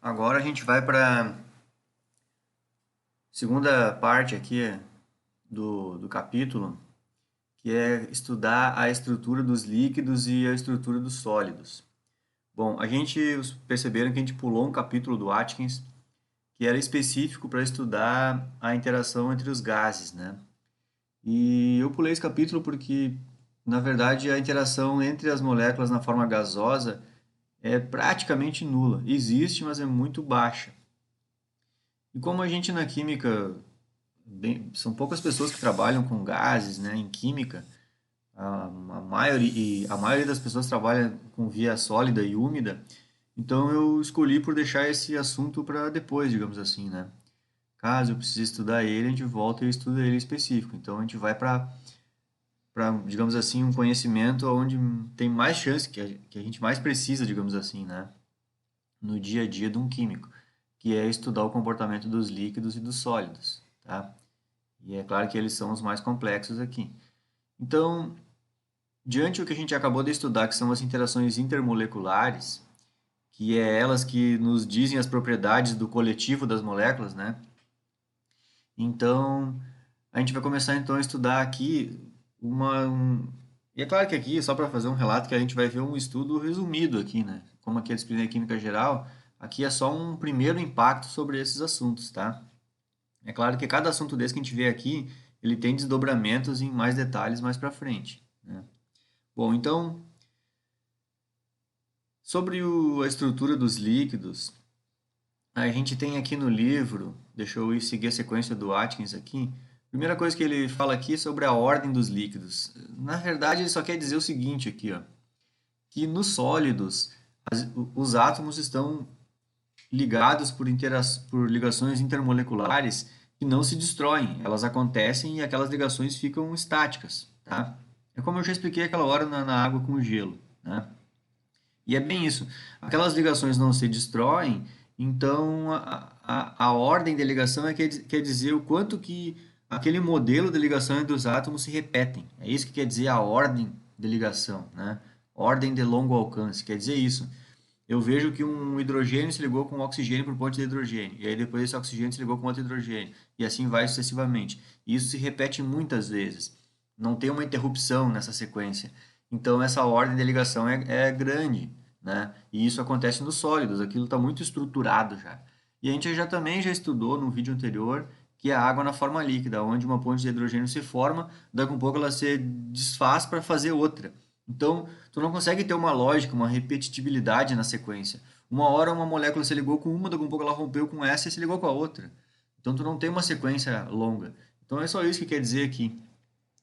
Agora a gente vai para a segunda parte aqui do capítulo, que é estudar a estrutura dos líquidos e a estrutura dos sólidos. Bom, a gente perceberam que a gente pulou um capítulo do Atkins que era específico para estudar a interação entre os gases, né? E eu pulei esse capítulo porque, na verdade, a interação entre as moléculas na forma gasosa é praticamente nula. Existe, mas é muito baixa. E como a gente na química, são poucas pessoas que trabalham com gases, né, em química, a maioria das pessoas trabalha com via sólida e úmida, então eu escolhi por deixar esse assunto para depois, digamos assim, né? Caso eu precise estudar ele, a gente volta e estuda ele específico. Então a gente vai para, digamos assim, um conhecimento onde tem mais chance, que a gente mais precisa, digamos assim, né? No dia a dia de um químico, que é estudar o comportamento dos líquidos e dos sólidos, tá? E é claro que eles são os mais complexos aqui. Então, diante do que a gente acabou de estudar, que são as interações intermoleculares, que é elas que nos dizem as propriedades do coletivo das moléculas, né? Então, a gente vai começar então a estudar aqui e é claro que aqui, só para fazer um relato, que a gente vai ver um estudo resumido aqui, né? Como aqui é disciplina de Química Geral, aqui é só um primeiro impacto sobre esses assuntos, tá? É claro que cada assunto desse que a gente vê aqui, ele tem desdobramentos em mais detalhes mais para frente, né? Bom, então, sobre a estrutura dos líquidos, a gente tem aqui no livro, deixa eu ir seguir a sequência do Atkins aqui. Primeira coisa que ele fala aqui é sobre a ordem dos líquidos. Na verdade, ele só quer dizer o seguinte aqui, ó, que nos sólidos os átomos estão ligados por ligações intermoleculares que não se destroem. Elas acontecem e aquelas ligações ficam estáticas, tá? É como eu já expliquei aquela hora na água com gelo, né? E é bem isso. Aquelas ligações não se destroem, então a ordem de ligação quer dizer o quanto que aquele modelo de ligação entre os átomos se repetem. É isso que quer dizer a ordem de ligação, né? Ordem de longo alcance, quer dizer isso. Eu vejo que um hidrogênio se ligou com um oxigênio por ponte de hidrogênio, e aí depois esse oxigênio se ligou com outro hidrogênio, e assim vai sucessivamente. E isso se repete muitas vezes. Não tem uma interrupção nessa sequência. Então essa ordem de ligação é grande, né? E isso acontece nos sólidos, aquilo está muito estruturado já. E a gente já estudou no vídeo anterior que é a água na forma líquida, onde uma ponte de hidrogênio se forma, daqui a um pouco ela se desfaz para fazer outra. Então, tu não consegue ter uma lógica, uma repetitividade na sequência. Uma hora uma molécula se ligou com uma, daqui a um pouco ela rompeu com essa e se ligou com a outra. Então, tu não tem uma sequência longa. Então, é só isso que quer dizer aqui.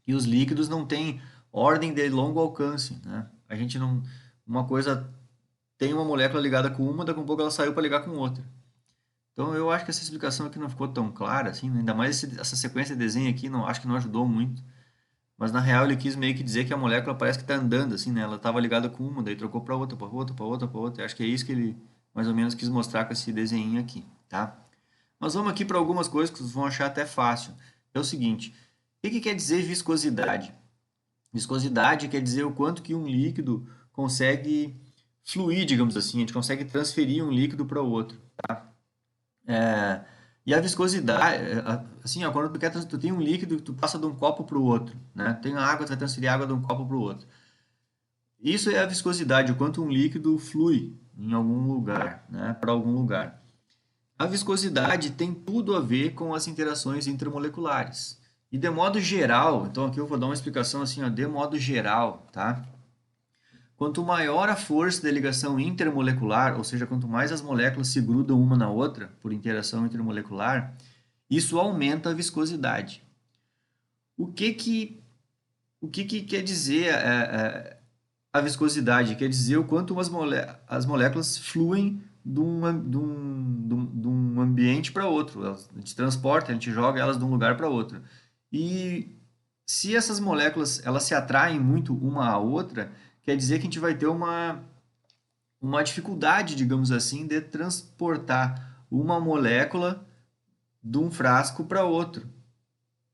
E os líquidos não têm ordem de longo alcance, né? A gente não... Uma coisa tem uma molécula ligada com uma, daqui a um pouco ela saiu para ligar com outra. Então, eu acho que essa explicação aqui não ficou tão clara, assim, né? Ainda mais essa sequência de desenho aqui, não, acho que não ajudou muito. Mas na real ele quis meio que dizer que a molécula parece que está andando, assim, né? Ela estava ligada com uma, daí trocou para outra, para outra, para outra, para outra. Acho que é isso que ele mais ou menos quis mostrar com esse desenho aqui, tá? Mas vamos aqui para algumas coisas que vocês vão achar até fácil. É o seguinte, o que quer dizer viscosidade? Viscosidade quer dizer o quanto que um líquido consegue fluir, digamos assim, a gente consegue transferir um líquido para o outro. É, e a viscosidade, assim, ó, quando tu tem um líquido, tu passa de um copo para o outro, né? Tem água, tu vai transferir água de um copo para o outro. Isso é a viscosidade, o quanto um líquido flui em algum lugar, né? Para algum lugar. A viscosidade tem tudo a ver com as interações intermoleculares. E de modo geral, então aqui eu vou dar uma explicação assim, ó, de modo geral, tá? Quanto maior a força de ligação intermolecular, ou seja, quanto mais as moléculas se grudam uma na outra por interação intermolecular, isso aumenta a viscosidade. O que que, o que quer dizer a viscosidade? Quer dizer o quanto as moléculas fluem de um ambiente para outro. A gente transporta, a gente joga elas de um lugar para outro. E se essas moléculas elas se atraem muito uma à outra, quer dizer que a gente vai ter uma dificuldade, digamos assim, de transportar uma molécula de um frasco para outro,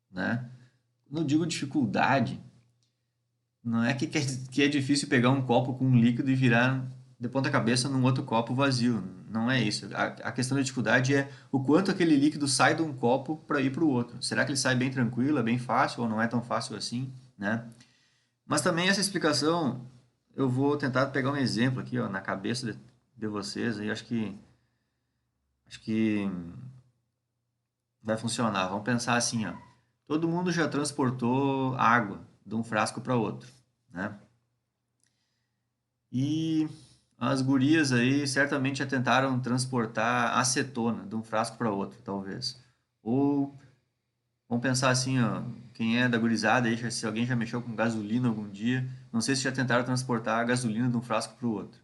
né? Não digo dificuldade, não é que é difícil pegar um copo com um líquido e virar de ponta cabeça num outro copo vazio. não é isso. A questão da dificuldade é o quanto aquele líquido sai de um copo para ir para o outro. Será que ele sai bem tranquilo, é bem fácil ou não é tão fácil assim, né? Mas também essa explicação, eu vou tentar pegar um exemplo aqui, ó, na cabeça de vocês, aí acho que vai funcionar. Vamos pensar assim, ó. Todo mundo já transportou água de um frasco para outro, né? E as gurias aí certamente já tentaram transportar acetona de um frasco para outro, talvez. Ou vamos pensar assim, ó, quem é da gurizada aí, se alguém já mexeu com gasolina algum dia, não sei se já tentaram transportar a gasolina de um frasco para o outro.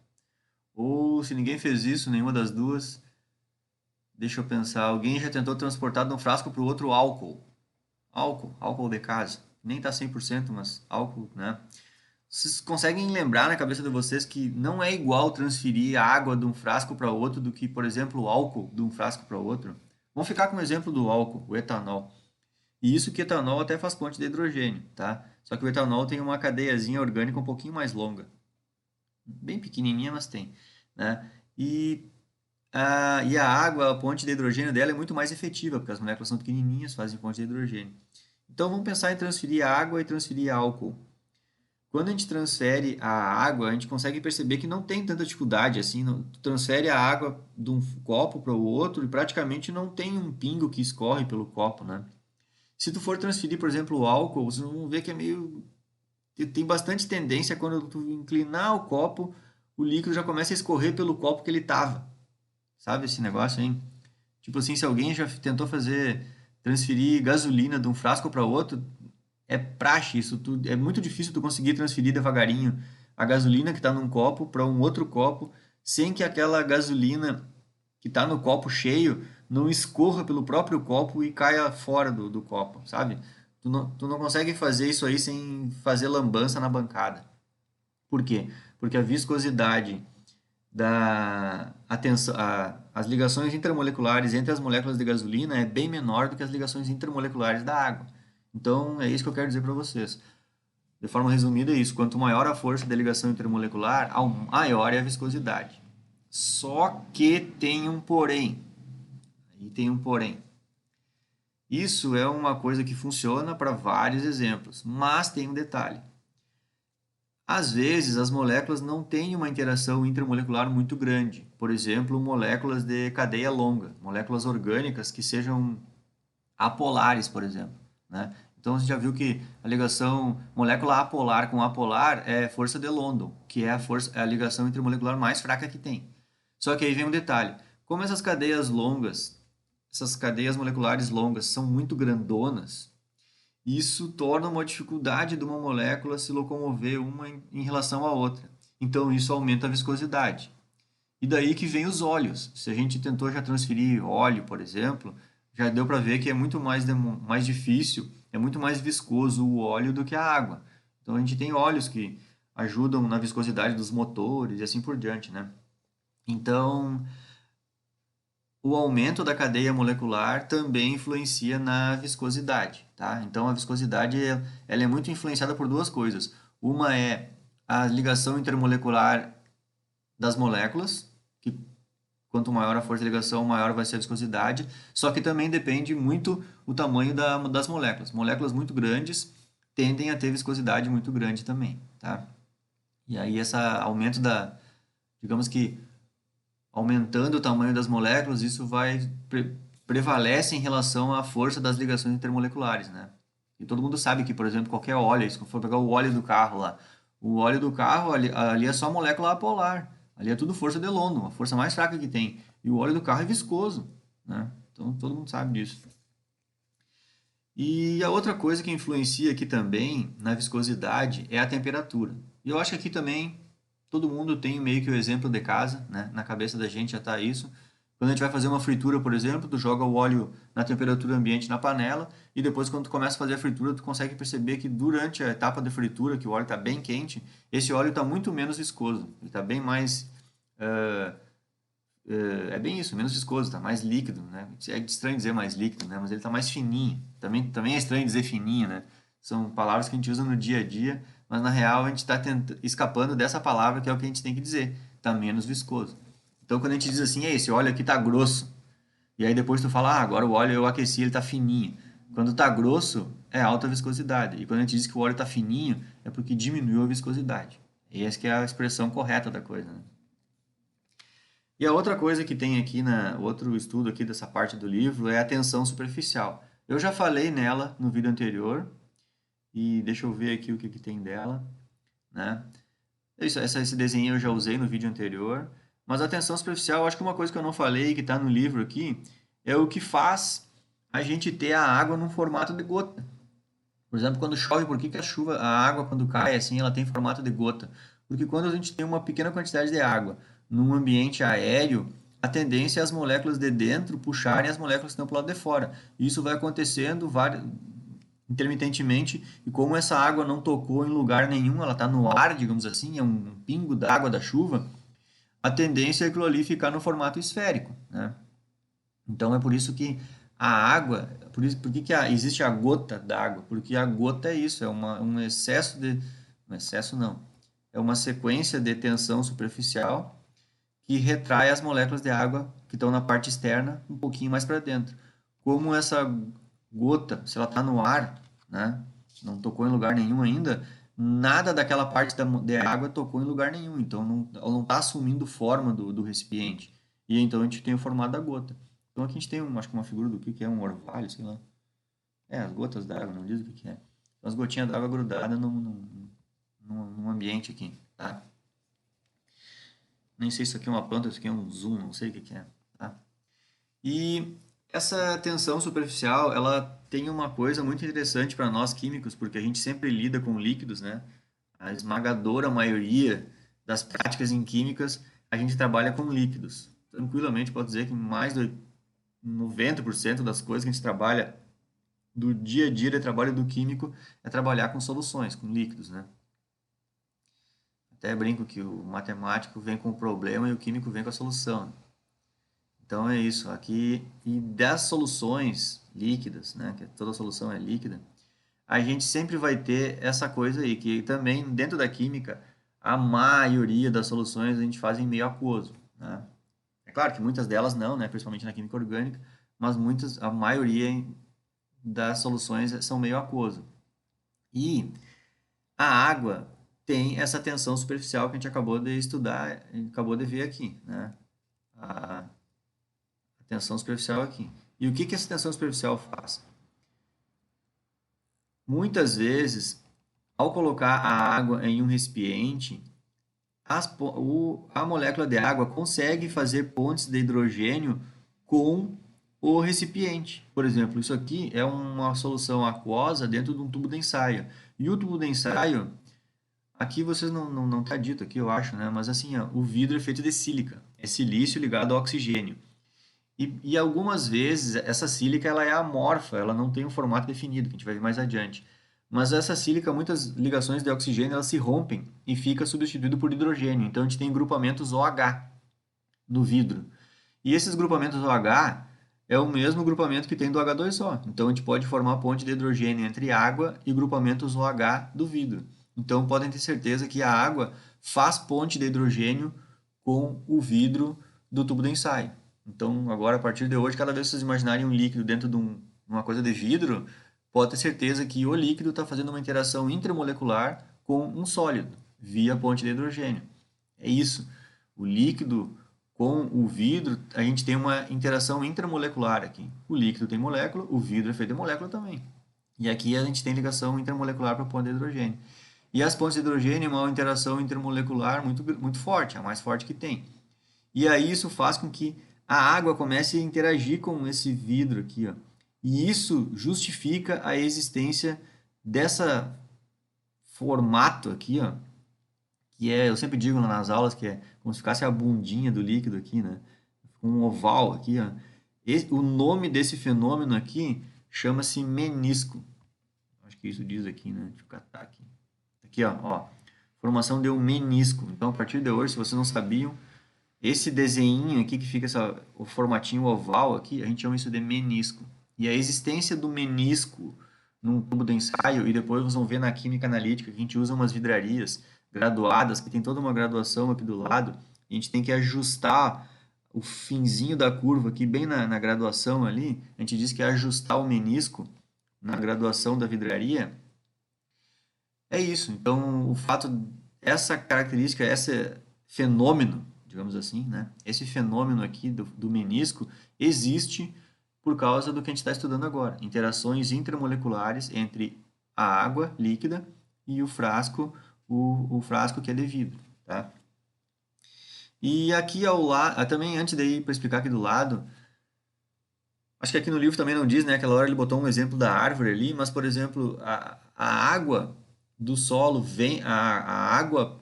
Ou se ninguém fez isso, nenhuma das duas, deixa eu pensar, alguém já tentou transportar de um frasco para o outro álcool. Álcool de casa. Nem tá 100%, mas álcool, né? Vocês conseguem lembrar na cabeça de vocês que não é igual transferir a água de um frasco para outro do que, por exemplo, o álcool de um frasco para outro? Vamos ficar com o exemplo do álcool, o etanol. E isso que etanol até faz ponte de hidrogênio, tá? Só que o etanol tem uma cadeiazinha orgânica um pouquinho mais longa. Bem pequenininha, mas tem, né? E a água, a ponte de hidrogênio dela é muito mais efetiva, porque as moléculas são pequenininhas, fazem ponte de hidrogênio. Então vamos pensar em transferir água e transferir álcool. Quando a gente transfere a água, a gente consegue perceber que não tem tanta dificuldade assim. Tu transfere a água de um copo para o outro e praticamente não tem um pingo que escorre pelo copo, né? Se tu for transferir, por exemplo, o álcool, vocês vão ver que é meio. Tem bastante tendência quando tu inclinar o copo, o líquido já começa a escorrer pelo copo que ele tava. Sabe esse negócio, hein? Tipo assim, se alguém já tentou transferir gasolina de um frasco para outro, é praxe isso. É muito difícil tu conseguir transferir devagarinho a gasolina que está num copo para um outro copo, sem que aquela gasolina que está no copo cheio não escorra pelo próprio copo e caia fora do copo, sabe? Tu não consegue fazer isso aí sem fazer lambança na bancada. Por quê? Porque a viscosidade as ligações intermoleculares entre as moléculas de gasolina é bem menor do que as ligações intermoleculares da água. Então, é isso que eu quero dizer para vocês. De forma resumida, é isso. Quanto maior a força da ligação intermolecular, maior é a viscosidade. Só que tem um porém. Aí tem um porém. Isso é uma coisa que funciona para vários exemplos, mas tem um detalhe. Às vezes, as moléculas não têm uma interação intermolecular muito grande. Por exemplo, moléculas de cadeia longa, moléculas orgânicas que sejam apolares, por exemplo, né? Então, você já viu que a ligação molécula apolar com apolar é força de London, que é a ligação intermolecular mais fraca que tem. Só que aí vem um detalhe. Como essas cadeias moleculares longas são muito grandonas, isso torna uma dificuldade de uma molécula se locomover uma em relação à outra. Então, isso aumenta a viscosidade. E daí que vem os óleos. Se a gente tentou já transferir óleo, por exemplo, já deu para ver que é muito mais difícil, é muito mais viscoso o óleo do que a água. Então, a gente tem óleos que ajudam na viscosidade dos motores e assim por diante, né? Então, o aumento da cadeia molecular também influencia na viscosidade, tá? Então, a viscosidade ela é muito influenciada por duas coisas. Uma é a ligação intermolecular das moléculas, que quanto maior a força de ligação, maior vai ser a viscosidade, só que também depende muito o tamanho das moléculas. Moléculas muito grandes tendem a ter viscosidade muito grande também, tá? E aí esse aumento digamos que aumentando o tamanho das moléculas, isso prevalece em relação à força das ligações intermoleculares, né? E todo mundo sabe que, por exemplo, qualquer óleo, se for pegar o óleo do carro lá, o óleo do carro ali é só molécula apolar, ali é tudo força de London, a força mais fraca que tem. E o óleo do carro é viscoso, né? Então todo mundo sabe disso. E a outra coisa que influencia aqui também na viscosidade é a temperatura. E eu acho que aqui também todo mundo tem meio que o exemplo de casa, né? Na cabeça da gente já está isso. Quando a gente vai fazer uma fritura, por exemplo, tu joga o óleo na temperatura ambiente na panela e depois quando tu começa a fazer a fritura, tu consegue perceber que durante a etapa de fritura, que o óleo está bem quente, esse óleo está muito menos viscoso. Ele está bem mais ah, é bem isso, menos viscoso, tá mais líquido, né? É estranho dizer mais líquido, né? Mas ele tá mais fininho. Também é estranho dizer fininho, né? São palavras que a gente usa no dia a dia, mas na real a gente está escapando dessa palavra que é o que a gente tem que dizer. Tá menos viscoso. Então, quando a gente diz assim, esse óleo aqui tá grosso, e aí depois tu fala, agora o óleo eu aqueci, ele tá fininho. Quando tá grosso, é alta viscosidade. E quando a gente diz que o óleo tá fininho, é porque diminuiu a viscosidade. E essa que é a expressão correta da coisa, né? E a outra coisa que tem aqui outro estudo aqui dessa parte do livro é a tensão superficial. Eu já falei nela no vídeo anterior, e deixa eu ver aqui o que tem dela, né? Esse desenho eu já usei no vídeo anterior, mas a tensão superficial, eu acho que uma coisa que eu não falei, que está no livro aqui, é o que faz a gente ter a água num formato de gota. Por exemplo, quando chove, por que que a água quando cai assim, ela tem formato de gota? Porque quando a gente tem uma pequena quantidade de água num ambiente aéreo, a tendência é as moléculas de dentro puxarem as moléculas que estão para o lado de fora. Isso vai acontecendo intermitentemente, e como essa água não tocou em lugar nenhum, ela está no ar, digamos assim, é um pingo d'água da chuva, a tendência é aquilo ali ficar no formato esférico, né? Então é por isso que a água, por que que existe a gota d'água? Porque a gota é isso, um excesso um excesso não, é uma sequência de tensão superficial que retrai as moléculas de água que estão na parte externa um pouquinho mais para dentro. Como essa gota, se ela está no ar, né, não tocou em lugar nenhum ainda, nada daquela parte de água tocou em lugar nenhum, então ela não está assumindo forma do recipiente. E então a gente tem o formato da gota. Então aqui a gente tem, acho que uma figura do que é um orvalho, sei lá. É, as gotas d'água, não diz o que é. São as gotinhas d'água grudadas num ambiente aqui, tá? Nem sei se isso aqui é uma planta, isso aqui é um zoom, não sei o que é, tá? E essa tensão superficial, ela tem uma coisa muito interessante para nós químicos, porque a gente sempre lida com líquidos, né? A esmagadora maioria das práticas em químicas, a gente trabalha com líquidos. Tranquilamente posso dizer que mais de 90% das coisas que a gente trabalha do dia a dia de trabalho do químico é trabalhar com soluções, com líquidos, né? Até brinco que o matemático vem com o problema e o químico vem com a solução. Então é isso. Aqui, e das soluções líquidas, né, que toda solução é líquida, a gente sempre vai ter essa coisa aí, que também dentro da química, a maioria das soluções a gente faz em meio aquoso, né? É claro que muitas delas não, né, principalmente na química orgânica, mas a maioria das soluções são meio aquoso. E a água tem essa tensão superficial que a gente acabou de estudar, acabou de ver aqui, né? A tensão superficial aqui. E o que que essa tensão superficial faz? Muitas vezes, ao colocar a água em um recipiente, a molécula de água consegue fazer pontes de hidrogênio com o recipiente. Por exemplo, isso aqui é uma solução aquosa dentro de um tubo de ensaio. E o tubo de ensaio, aqui vocês não tá dito aqui, eu acho, né? Mas assim, ó, o vidro é feito de sílica. É silício ligado a oxigênio. E algumas vezes essa sílica ela é amorfa, ela não tem um formato definido, que a gente vai ver mais adiante. Mas essa sílica, muitas ligações de oxigênio, elas se rompem e fica substituído por hidrogênio. Então a gente tem grupamentos OH no vidro. E esses grupamentos OH é o mesmo grupamento que tem do H2O. Então a gente pode formar ponte de hidrogênio entre água e grupamentos OH do vidro. Então podem ter certeza que a água faz ponte de hidrogênio com o vidro do tubo de ensaio. Então, agora, a partir de hoje, cada vez que vocês imaginarem um líquido dentro de uma coisa de vidro, pode ter certeza que o líquido está fazendo uma interação intermolecular com um sólido, via ponte de hidrogênio. É isso. O líquido com o vidro, a gente tem uma interação intermolecular aqui. O líquido tem molécula, o vidro é feito de molécula também. E aqui a gente tem ligação intermolecular para a ponte de hidrogênio. E as pontes de hidrogênio é uma interação intermolecular muito forte, a mais forte que tem. E aí isso faz com que a água comece a interagir com esse vidro aqui, ó. E isso justifica a existência dessa formato aqui, ó, que é, eu sempre digo nas aulas que é como se ficasse a bundinha do líquido aqui, né? Um oval aqui, ó. O nome desse fenômeno aqui chama-se menisco. Acho que isso diz aqui, né? Deixa eu catar aqui. Aqui, ó. Formação de um menisco. Então, a partir de hoje, se vocês não sabiam, esse desenho aqui que fica o formatinho oval aqui, a gente chama isso de menisco. E a existência do menisco num tubo de ensaio, e depois vocês vão ver na química analítica, que a gente usa umas vidrarias graduadas, que tem toda uma graduação aqui do lado, e a gente tem que ajustar o finzinho da curva aqui, bem na graduação ali, a gente diz que é ajustar o menisco na graduação da vidraria. É isso. Então, o fato, essa característica, esse fenômeno, digamos assim, né? Esse fenômeno aqui do menisco existe por causa do que a gente está estudando agora. Interações intermoleculares entre a água líquida e o frasco que é de vidro, tá? E aqui ao lado, também antes de ir para explicar aqui do lado, acho que aqui no livro também não diz, né? Aquela hora ele botou um exemplo da árvore ali, mas, por exemplo, a água do solo vem, a água,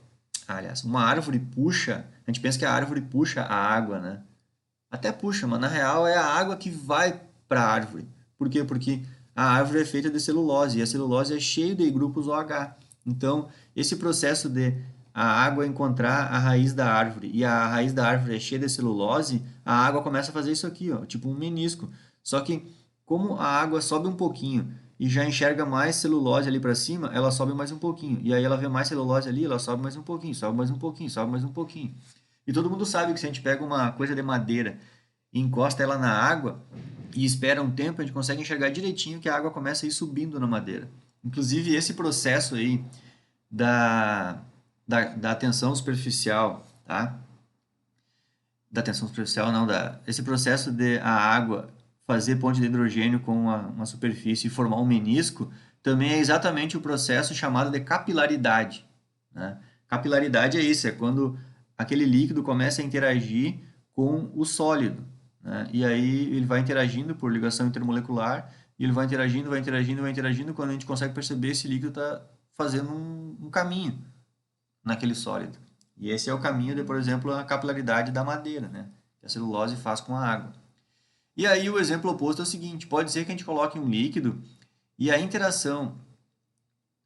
aliás, uma árvore puxa, a gente pensa que a árvore puxa a água, né? Até puxa, mas na real é a água que vai para a árvore. Por quê? Porque a árvore é feita de celulose e a celulose é cheia de grupos OH. Então, esse processo de a água encontrar a raiz da árvore e a raiz da árvore é cheia de celulose, a água começa a fazer isso aqui, ó, tipo um menisco. Só que como a água sobe um pouquinho e já enxerga mais celulose ali para cima, ela sobe mais um pouquinho. E aí ela vê mais celulose ali, ela sobe mais um pouquinho, sobe mais um pouquinho, sobe mais um pouquinho. E todo mundo sabe que se a gente pega uma coisa de madeira e encosta ela na água e espera um tempo, a gente consegue enxergar direitinho que a água começa a ir subindo na madeira. Inclusive, esse processo aí da, da tensão superficial, tá? Da tensão superficial, não, esse processo de a água fazer ponte de hidrogênio com uma superfície e formar um menisco, também é exatamente o processo chamado de capilaridade, né? Capilaridade é isso, é quando aquele líquido começa a interagir com o sólido, né? E aí ele vai interagindo por ligação intermolecular, e ele vai interagindo, vai interagindo, vai interagindo, quando a gente consegue perceber esse líquido está fazendo um caminho naquele sólido. E esse é o caminho de, por exemplo, a capilaridade da madeira, né? Que a celulose faz com a água. E aí o exemplo oposto é o seguinte, pode ser que a gente coloque um líquido e a interação,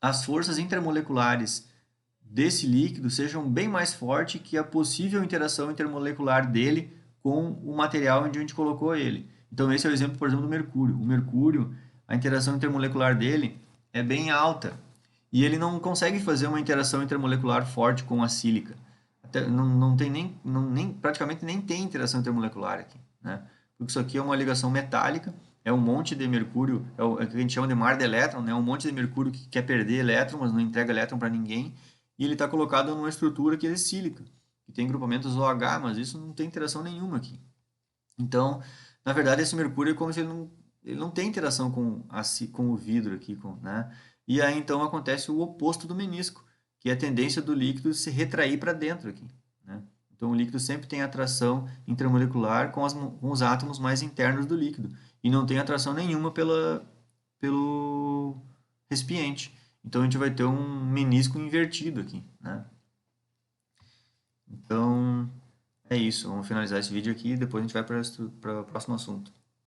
as forças intermoleculares desse líquido sejam bem mais fortes que a possível interação intermolecular dele com o material onde a gente colocou ele. Então esse é o exemplo, por exemplo, do mercúrio. O mercúrio, a interação intermolecular dele é bem alta e ele não consegue fazer uma interação intermolecular forte com a sílica. Até, não tem praticamente nem tem interação intermolecular aqui, né? Porque isso aqui é uma ligação metálica, é um monte de mercúrio, é o que a gente chama de mar de elétron, né? Um monte de mercúrio que quer perder elétron, mas não entrega elétron para ninguém, e ele está colocado numa estrutura que é de sílica, que tem grupamentos OH, mas isso não tem interação nenhuma aqui. Então, na verdade, esse mercúrio é como se ele não tem interação com o vidro aqui, né? E aí então acontece o oposto do menisco, que é a tendência do líquido se retrair para dentro aqui, né? Então o líquido sempre tem atração intermolecular com os átomos mais internos do líquido e não tem atração nenhuma pelo recipiente. Então a gente vai ter um menisco invertido aqui, né? Então é isso, vamos finalizar esse vídeo aqui e depois a gente vai para o próximo assunto.